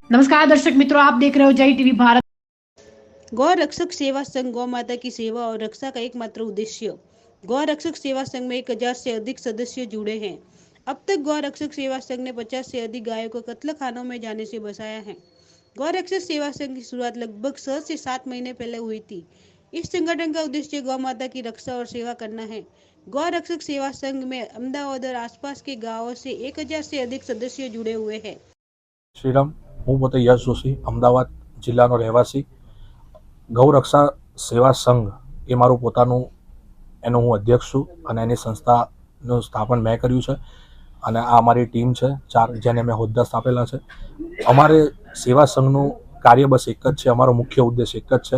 नमस्कार दर्शक मित्रों, आप देख रहे हो जय टीवी भारत। गौ रक्षक सेवा संघ गौ माता की सेवा और रक्षा का एकमात्र उद्देश्य। गौ रक्षक सेवा संघ में 1000 से अधिक सदस्य जुड़े हैं। अब तक गौ रक्षक सेवा संघ ने 50 से अधिक गायों को कत्लखानों में जाने से बचाया है। गौ रक्षक सेवा संघ की शुरुआत लगभग 6 से 7 महीने पहले हुई थी। इस संगठन का उद्देश्य गौ माता की रक्षा और सेवा करना है। गौ रक्षक सेवा संघ में अहमदाबाद और आसपास के गांवों से 1000 से अधिक सदस्य जुड़े हुए हैं। श्रीराम, हूँ पोते यश जोशी, अमदावाद जिल्लानो રહેવાસી। ગૌરક્ષા સેવા સંઘ એ મારું પોતાનું એનો હું અધ્યક્ષ છું અને એની સંસ્થાનું સ્થાપન મેં કર્યું છે અને આ અમારી ટીમ છે 4 જેને મેં હોદ્દા સ્થાપેલા છે। અમારે સેવા સંઘનું કાર્ય બસ એક જ છે, અમારો મુખ્ય ઉદ્દેશ એક જ છે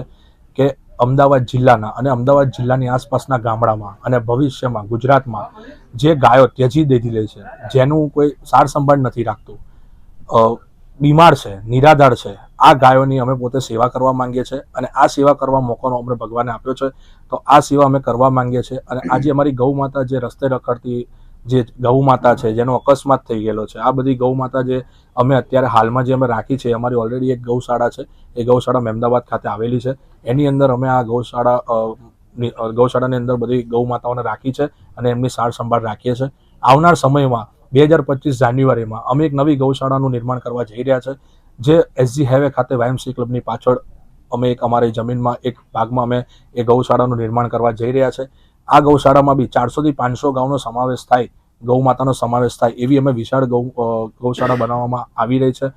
કે અમદાવાદ જિલ્લાના અને અમદાવાદ જિલ્લાની આસપાસના ગામડામાં અને ભવિષ્યમાં ગુજરાતમાં જે ગાયો ત્યજી દીધેલી છે, જેનું કોઈ સાર સંભાળ નથી રાખતું, बीमार है, निराधार है, आ गायोनी अमे पोते सेवा करवा मांगीए छे अने आ सेवा करवा मोकोनो अमने भगवाने आप्यो छे। तो आ सेवा अमे करवा मांगीए छे अने आज अमारी गौ माता जे रस्ते रखड़ती जे गौ माता छे जेनो अकस्मात थई गेलो छे, आ बधी गौ माता जे अमे अत्यारे हालमां जे अमे राखी छे, अमारी ऑलरेडी एक गौशाळा छे, ए गौशाळा अमदावाद खाते आवेली छे। एनी अंदर अमे आ गौशाळानी अंदर बधी गौ माताओने राखी छे अने एमनी सार संभाळ राखीए छे। आवनार समयमां 2025 जान्युआरीमां अमे एक नवी गौशाळानुं निर्माण करवा जई रह्या छे, जे एसजी हाईवे खाते वायएमसी क्लबनी पाछळ अमे एक अमारी जमीनमां एक भागमां अमे ए गौशाळानुं निर्माण करवा जई रह्या छे। आ गौशाळामां बी 400 થી 500 गायोनो समावेश थाय, गौ मातानो समावेश थाय एवी अमे विशाळ गौशाळा बनाववामां आवी रही छे।